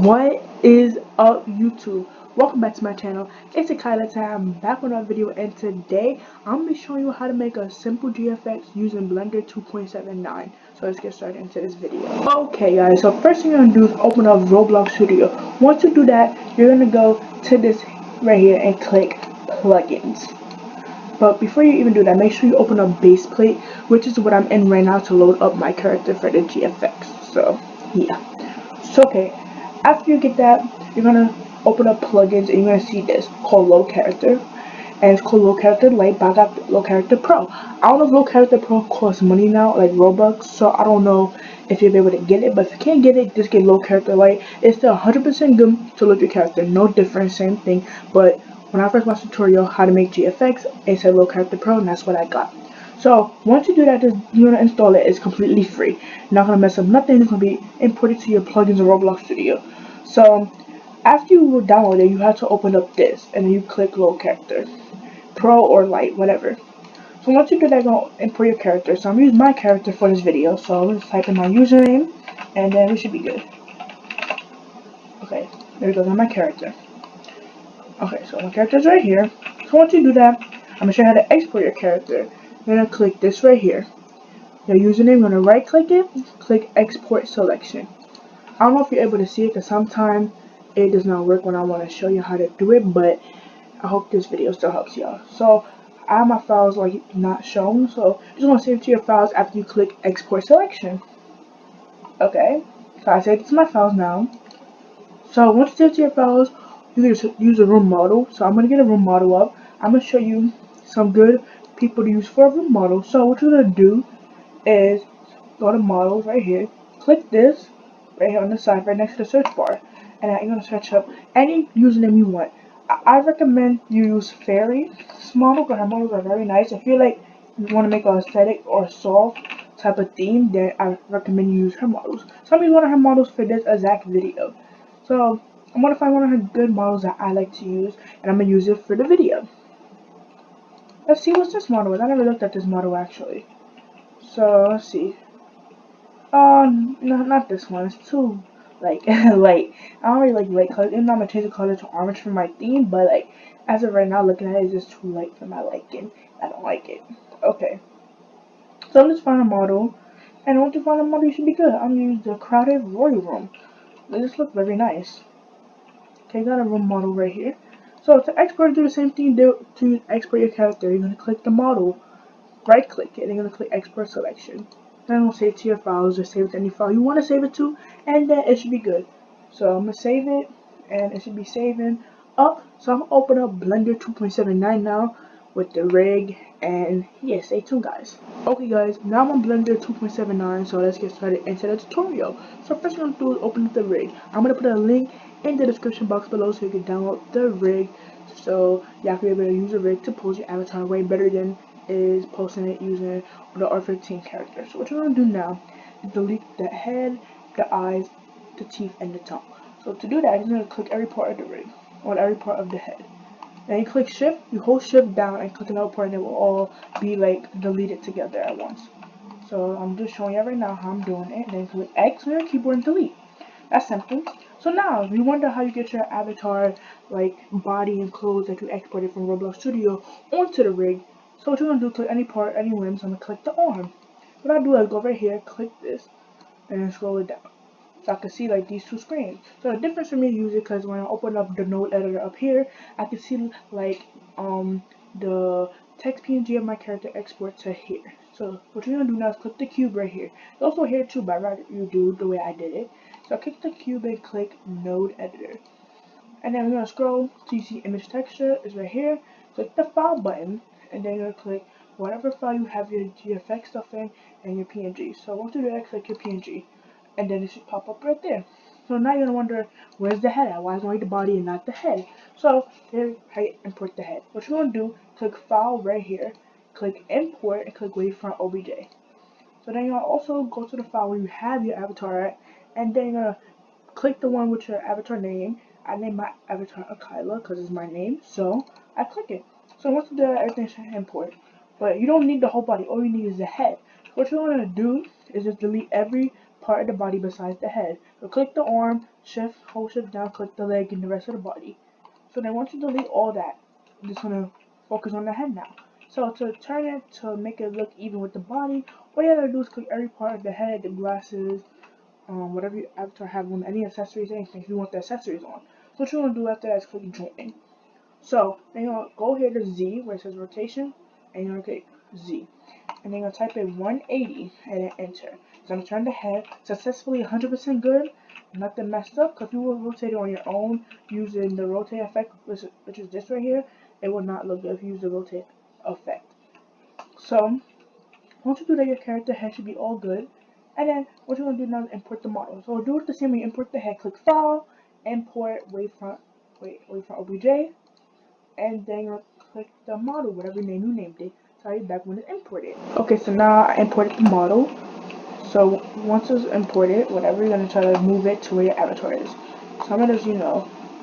What is up, YouTube? Welcome back to my channel. It's 𝘂𝗀𝗄𝗃. I'm back with another video, and today I'm going to be showing you how to make a simple GFX using Blender 2.79. So let's get started into this video. Okay guys, so first thing you're going to do is open up Roblox Studio. Once you do that, you're going to go to this right here and click plugins. But before you even do that, make sure you open up base plate, which is what I'm in right now to load up my character for the GFX. So yeah. So okay, after you get that, you're gonna open up plugins and you're gonna see this called 𝘀𝗶𝗺𝗽𝗏, and it's called 𝘀𝗶𝗺𝗽𝗏, but I got 𝘀𝗶𝗺𝗽𝗏 Pro. I don't know if 𝘀𝗶𝗺𝗽𝗏 Pro costs money now, like Robux, so I don't know if you'll be able to get it. But if you can't get it, just get 𝘀𝗀𝗺𝗽𝗏. It's still 100% good to load your character, no different, same thing. But when I first watched the tutorial how to make GFX, it said 𝘀𝗀𝗺𝗽𝗏 Pro, and that's what I got. So once you do that, you're gonna install it. It's completely free. You're not gonna mess up nothing. It's gonna be imported to your plugins in Roblox Studio. So after you download it, you have to open up this, and then you click 𝘀𝗀𝗺𝗽𝗏 Pro or Lite, whatever. So once you do that, go import your character. So I'm gonna use my character for this video. So let's type in my username, and then we should be good. Okay, there we go. That's my character. Okay, so my character's right here. So once you do that, I'm gonna show you how to export your character. You're gonna click this right here. Your username, I'm gonna right click it, click export selection. I don't know if you're able to see it because sometimes it does not work when I want to show you how to do it, but I hope this video still helps y'all. So I have my files like not shown, so you just want to save it to your files after you click export selection. Okay, so I saved it to my files now. So once you save it to your files, you can just use a room model. So I'm gonna get a room model up. I'm gonna show you some good people to use for a room model. So what you're gonna do is go to models right here, click this right here on the side right next to the search bar, and now you're going to search up any username you want. I recommend you use fairy model because her models are very nice. If you like you want to make an aesthetic or soft type of theme, then I recommend you use her models. So I'm using one of her models for this exact video. So I'm going to find one of her good models that I like to use, and I'm going to use it for the video. Let's see what's this model is. I never looked at this model actually. So let's see. No, not this one. It's too like light. I don't really like light colors. Even though I'm gonna change the color to orange for my theme, but like as of right now, looking at it, it's just too light for my liking. I don't like it. Okay, so I'm just finding a model, and once you find a model, you should be good. I'm gonna use the crowded royal room. They just look very nice. Okay, got a room model right here. So to export, do the same thing you do to export your character. You're gonna click the model, right click it, and you're gonna click export selection. Then we'll save it to your files, or save it to any file you want to save it to, and then it should be good. So I'm gonna save it, and it should be saving up. So I'm gonna open up Blender 2.79 now with the rig, and yeah, stay tuned guys. Okay guys, now I'm on Blender 2.79, so let's get started into the tutorial. So first thing I'm gonna do is open up the rig. I'm gonna put a link in the description box below so you can download the rig, so y'all can be able to use the rig to pose your avatar way better than is posting it using the R15 character. So what you're going to do now is delete the head, the eyes, the teeth, and the tongue. So to do that, you're going to click every part of the rig, or every part of the head. Then you click shift, you hold shift down and click another part, and it will all be like deleted together at once. So I'm just showing you right now how I'm doing it. Then click X on your keyboard and delete. That's simple. So now, if you wonder how you get your avatar, like body and clothes that you exported from Roblox Studio onto the rig, so what you're going to do, click any part, any limb, so I'm going to click the arm. What I do is go over here, click this, and then scroll it down. So I can see like these two screens. So the difference for me to use it, because when I open up the node editor up here, I can see like the text PNG of my character export to here. So what you're going to do now is click the cube right here. It's also here too, but I'd rather you do the way I did it. So click the cube and click node editor. And then we're going to scroll till you see image texture is right here. Click the file button, and then you're going to click whatever file you have your GFX stuff in and your PNG. So once you do that, click your PNG, and then it should pop up right there. So now you're going to wonder, where's the head at? Why is it only the body and not the head? So here's how you import the head. What you're going to do, click file right here, click import, and click wavefront OBJ. So then you're going to also go to the file where you have your avatar at, and then you're going to click the one with your avatar name. I named my avatar 𝘂𝗀𝗃 because it's my name, so I click it. So once you do that, everything should import. But you don't need the whole body, all you need is the head. What you want to do is just delete every part of the body besides the head. So click the arm, hold shift down, click the leg, and the rest of the body. So then once you delete all that, I'm just gonna focus on the head now. So to turn it, to make it look even with the body, all you gotta do is click every part of the head, the glasses, whatever you avatar have on, any accessories, anything, if you want the accessories on. So what you want to do after that is click join. So then you're going to go here to Z where it says rotation, and you're going to click Z. And then you're going to type in 180 and then enter. It's going to turn the head successfully 100% good, nothing messed up, because if you will rotate it on your own using the rotate effect, which is this right here, it will not look good if you use the rotate effect. So once you do that, your character head should be all good. And then what you're going to do now is import the model. So do it the same way you import the head. Click File, Import Wavefront OBJ, and then you'll click the model, whatever name you named it. So I'll be back when it's imported. Okay, so now I imported the model. So once it's imported, whatever, you're going to try to move it to where your avatar is. So I'm going to just,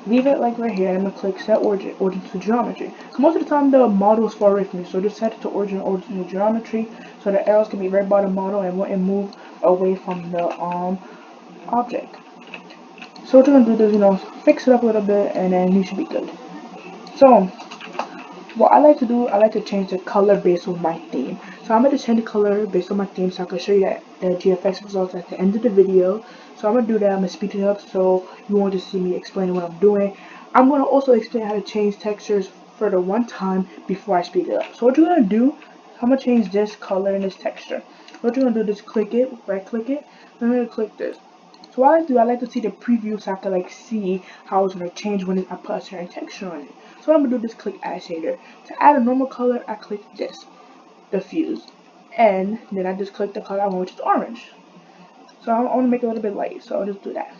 leave it like right here, and I'm going to click Set Origin to Geometry. So most of the time the model is far away from you, so just set it to Origin to Geometry, so the arrows can be right by the model and wouldn't move away from the object. So what you're going to do is, fix it up a little bit, and then you should be good. So what I like to do, I like to change the color based on my theme. So I'm going to change the color based on my theme so I can show you the GFX results at the end of the video. So I'm going to do that. I'm going to speed it up so you won't just see me explaining what I'm doing. I'm going to also explain how to change textures for the one time before I speed it up. So what you're going to do, I'm going to change this color and this texture. What you're going to do is click it, right click it, and I'm going to click this. So what I do, I like to see the preview so I can see how it's going to change when I put a certain texture on it. So what I'm going to do is click Add Shader. To add a normal color, I click this, diffuse. And then I just click the color I want, which is orange. So I want to make it a little bit light, so I'll just do that.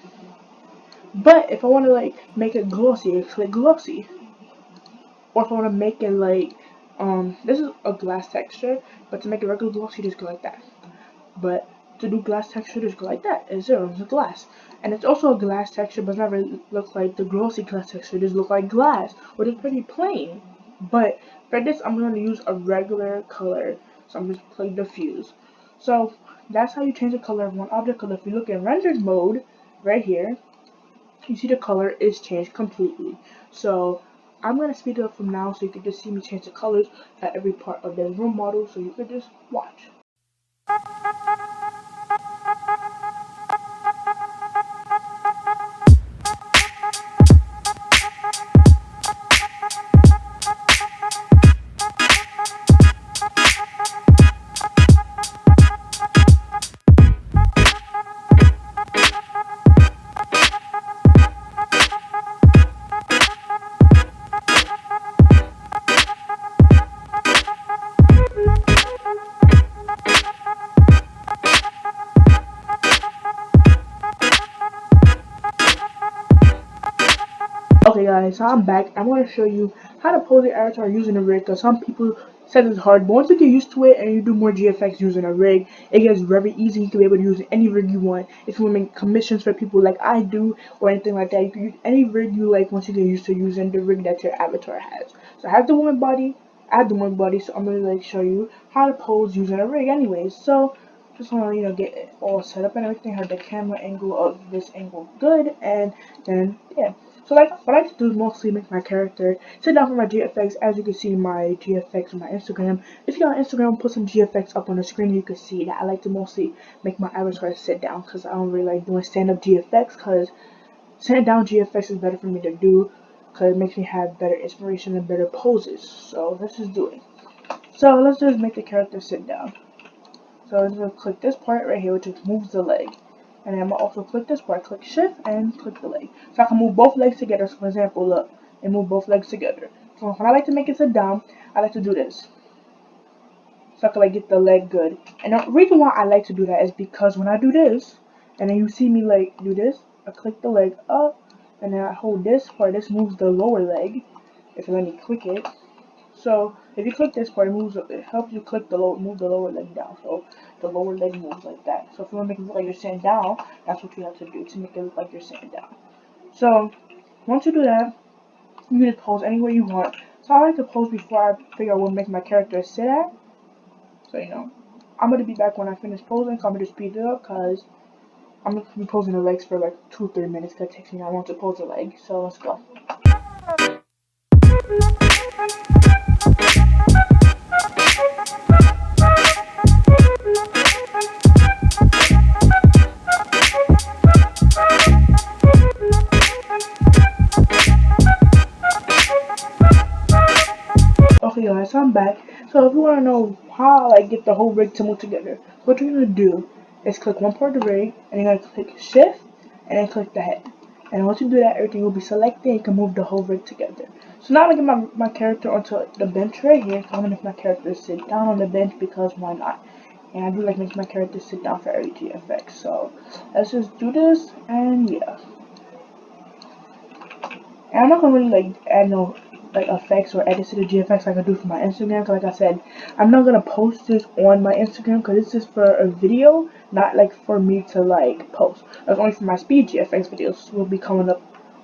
But if I want to make it glossy, I click glossy. Or if I want to make it this is a glass texture, but to make it regular glossy, just go like that. But to do glass texture, just go like that. It's zero, it's a glass. And it's also a glass texture, but it's not really look like the glossy glass texture. It just look like glass, which is pretty plain. But for this, I'm going to use a regular color. So I'm just click diffuse. So that's how you change the color of one object. Because if you look in rendered mode, right here, you see the color is changed completely. So I'm going to speed it up from now so you can just see me change the colors at every part of the room model. So you can just watch. Okay guys, so I'm back. I'm going to show you how to pose your avatar using a rig, because some people said it's hard, but once you get used to it and you do more GFX using a rig, it gets very easy. You can be able to use any rig you want. If you want to make commissions for people like I do or anything like that, you can use any rig you like once you get used to using the rig that your avatar has. So I have the woman body, so I'm going to show you how to pose using a rig anyways. So just want to get it all set up and everything, have the camera angle of this angle good, and then yeah. So what I like to do is mostly make my character sit down for my GFX. As you can see my GFX on my Instagram. If you're on Instagram, put some GFX up on the screen, you can see that I like to mostly make my avatar sit down, because I don't really like doing stand-up GFX, because sitting down GFX is better for me to do, because it makes me have better inspiration and better poses. So let's just do it. So let's just make the character sit down. So I'm going to click this part right here, which moves the leg. And then I'm going to also click this part, click shift, and click the leg. So I can move both legs together. So for example, look, and move both legs together. So when I like to make it sit down, I like to do this. So I can get the leg good. And the reason why I like to do that is because when I do this, and then you see me do this, I click the leg up, and then I hold this part, this moves the lower leg, if you let me click it. So if you click this part, it helps you move the lower leg down. So the lower leg moves like that. So if you want to make it look like you're sitting down, that's what you have to do to make it look like you're sitting down. So once you do that, you can just pose anywhere you want. So I like to pose before I figure out what to make my character sit at. So I'm going to be back when I finish posing, so I'm going to speed it up, because I'm gonna be posing the legs for like 2-3 minutes because it takes me that long to pose the leg. So let's go. Okay guys, so I'm back. So if you want to know how I get the whole rig to move together, what you're going to do is click one part of the rig, and you're going to click shift, and then click the head. And once you do that, everything will be selected, and you can move the whole rig together. So now I'm going to get my character onto the bench right here. So I'm going to make my character sit down on the bench because why not? And I do like making my character sit down for every GFX. So let's just do this, and yeah. And I'm not gonna really like add no like effects or edits to the GFX like I do for my Instagram. Cause like I said, I'm not gonna post this on my Instagram because this is for a video, not like for me to like post. That's only for my speed GFX videos. Will be coming up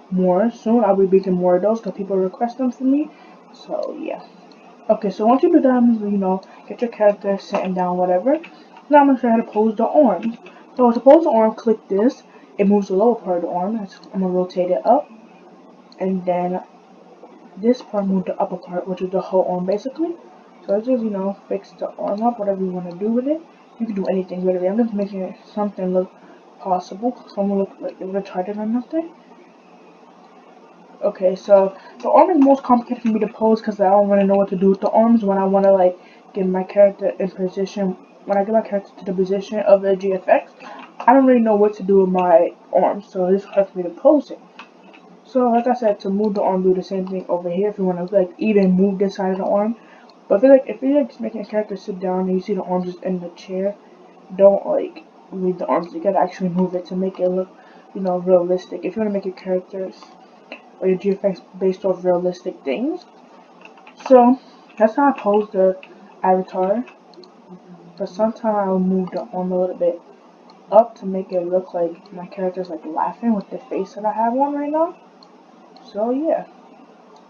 more soon. I'll be making more of those because people request them from me. So yeah. Okay, so once you do that, you know, get your character sitting down, whatever. Now I'm gonna show you how to pose the arms. So to pose the arm, click this. It moves the lower part of the arm. I'm gonna rotate it up. And then this part moved the upper part, which is the whole arm basically. So let's just, you know, fix the arm up, whatever you want to do with it. You can do anything with it. I'm just making something look possible. Someone look like they're retarded or nothing. Okay, so the arm is most complicated for me to pose because I don't really know what to do with the arms when I want to like get my character in position. When I get my character to the position of the GFX, I don't really know what to do with my arms, so it's hard for me to pose it. So like I said, to move the arm, do the same thing over here if you want to like even move this side of the arm. But if you're like just making a character sit down and you see the arms just in the chair, don't like move the arms. You gotta actually move it to make it look, you know, realistic. If you want to make your characters or your GFX based off realistic things. So that's how I pose the avatar. But sometimes I'll move the arm a little bit up to make it look like my character's like laughing with the face that I have on right now. So yeah.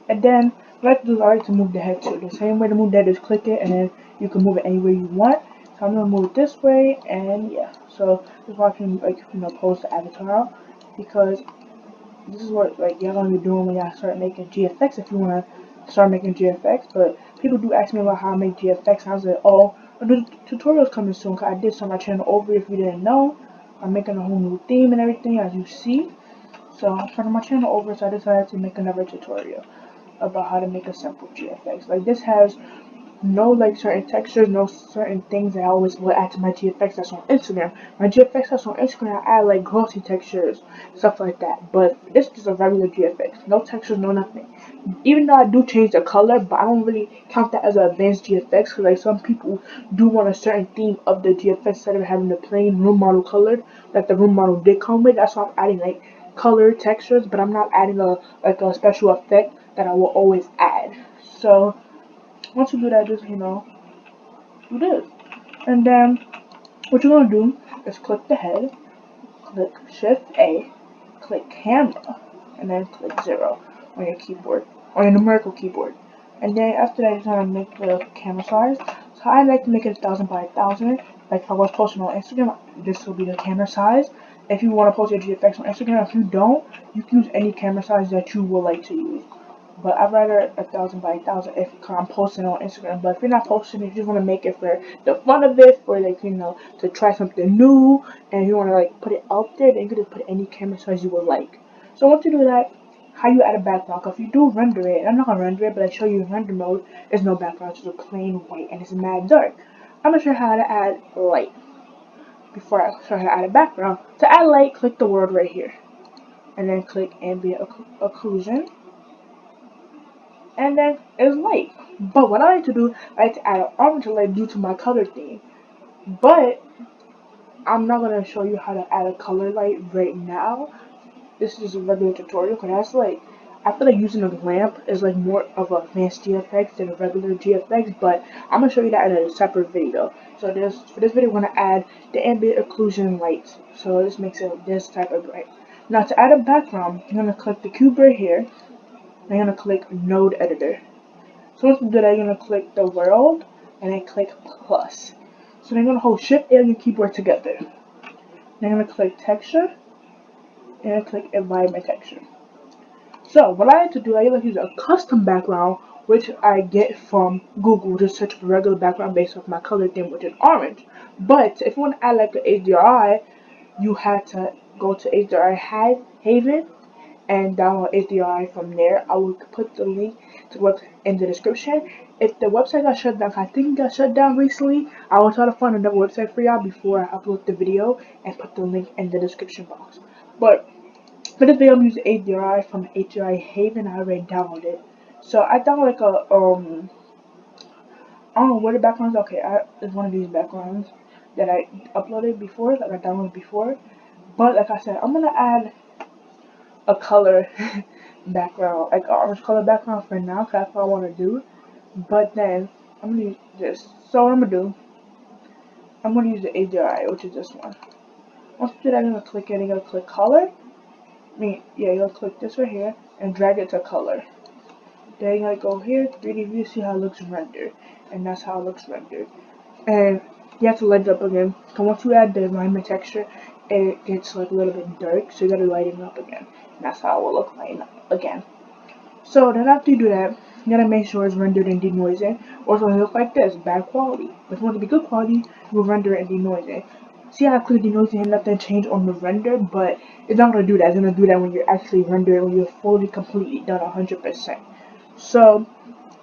And then what I do is I like to move the head too. The same way to move the head is click it and then you can move it any way you want. So I'm gonna move it this way and yeah. So just watching like pose the avatar out because this is what like y'all gonna be doing when y'all start making GFX if you wanna start making GFX. But people do ask me about how I make GFX and I was like, oh, the tutorial's coming soon because I did start my channel over if you didn't know. I'm making a whole new theme and everything as you see. So I'm starting my channel over, so I decided to make another tutorial about how to make a simple GFX. Like this has no like certain textures, no certain things that I always will add to my GFX that's on Instagram. My GFX that's on Instagram, I add like glossy textures, stuff like that. But this is a regular GFX. No textures, no nothing. Even though I do change the color, but I don't really count that as an advanced GFX because like some people do want a certain theme of the GFX instead of having the plain room model colored that the room model did come with. That's why I'm adding like color textures, but I'm not adding a special effect that I will always add. So once you do that, just do this, and then what you're gonna do is click the head, click Shift A, click camera, and then click 0 on your keyboard, on your numerical keyboard. And then after that, you're gonna make the camera size. So I like to make it 1000 by 1000. Like if I was posting on Instagram, this will be the camera size. If you want to post your GFX on Instagram, if you don't, you can use any camera size that you would like to use. But I'd rather 1000 by 1000 if I'm posting on Instagram. But if you're not posting, if you just want to make it for the fun of it, for like to try something new, and you want to like put it out there, then you can just put any camera size you would like. So once you do that, how you add a background? If you do render it, I'm not gonna render it, but I show you in render mode. There's no background, it's just a plain white, and it's mad dark. I'm gonna show you how to add light before I show you how to add a background. To add light, click the word right here, and then click ambient occlusion. And then it's light. But what I like to do, I like to add an orange light due to my color theme. But I'm not gonna show you how to add a color light right now. This is just a regular tutorial because that's like I feel like using a lamp is like more of a advanced GFX than a regular GFX, but I'm gonna show you that in a separate video. So for this video, we're gonna add the ambient occlusion lights. So this makes it this type of bright. Now to add a background, you're gonna click the cube right here. I'm gonna click Node Editor. So once you do that, you're gonna click the world and then click plus. So then you're gonna hold Shift A on your keyboard together. Then I'm going to click texture, and I click environment texture. So what I like to do, I like to use a custom background, which I get from Google. Just search for regular background based off my color theme, which is orange. But if you want to add like an HDRI, you have to go to HDRI Haven and download HDRI from there. I will put the link to the website in the description. If the website got shut down, I think it got shut down recently, I will try to find another website for y'all before I upload the video and put the link in the description box. But for this video, I'm using HDRI from HDRI Haven. I already downloaded it. So I downloaded like a I don't know where the background is. Okay, it's one of these backgrounds that I uploaded before, like I downloaded before. But like I said, I'm gonna add a color background, like an orange color background for now, cause that's what I want to do. But then I'm gonna use this. So what I'm gonna do, I'm gonna use the HDRI, which is this one. Once you do that, I'm gonna click it. I'm gonna click color. You're gonna click this right here and drag it to color. Then you're gonna go here, 3D view, see how it looks rendered, and that's how it looks rendered. And you have to light it up again. So once you add the environment texture, it gets like a little bit dark, so you gotta lighten it up again. And that's how it will look like again. So then after you do that, you gotta make sure it's rendered and denoising, or it's gonna look like this, bad quality. If you want it to be good quality, you will render it and denoising. See how I click denoising and nothing change on the render, but it's not gonna do that. It's gonna do that when you're actually rendering, when you're fully, completely done 100%. So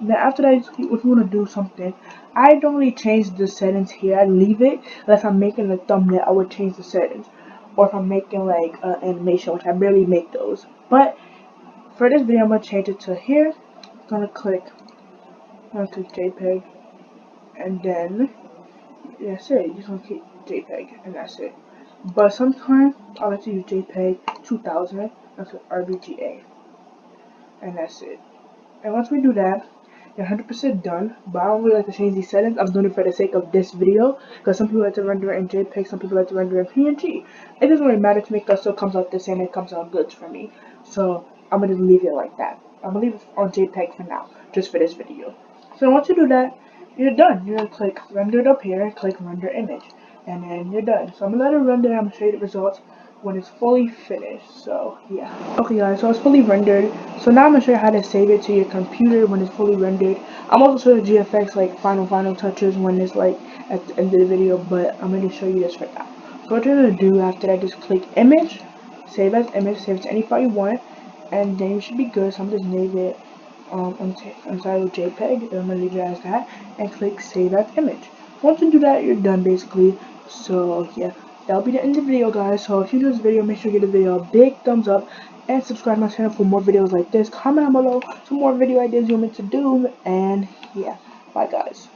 then after that, if you want to do something, I don't really change the settings here. I leave it. Unless I'm making a thumbnail, I would change the settings. Or if I'm making like an animation, which I barely make those. But for this video, I'm gonna change it to here. I'm gonna click JPEG, and then that's it. You just gonna click JPEG, and that's it. But sometimes I like to use JPEG 2000. That's RBGA, and that's it. And once we do that, you're 100% done. But I don't really like to change these settings. I'm doing it for the sake of this video, because some people like to render it in JPEG, some people like to render it in PNG. It doesn't really matter to me, because it still comes out the same. It comes out good for me. So I'm gonna leave it like that. I'm gonna leave it on JPEG for now, just for this video. So once you do that, you're done. You're gonna click render it up here, click render image, and then you're done. So I'm gonna let it render. I'm gonna show you the results when it's fully finished. So yeah. Okay guys, so it's fully rendered. So now I'm gonna show you how to save it to your computer when it's fully rendered. I'm also showing you GFX, like final touches, when it's like at the end of the video, but I'm gonna show you this right now. So what you're gonna do after that, just click image, save as image, save it to any file you want, and then you should be good. So I'm just leave it inside of JPEG, and I'm gonna leave it as that, and click save as image. Once you do that, you're done basically. So yeah, that'll be the end of the video guys. So if you enjoyed this video, make sure you give the video a big thumbs up and subscribe to my channel for more videos like this. Comment down below some more video ideas you want me to do, and yeah, bye guys.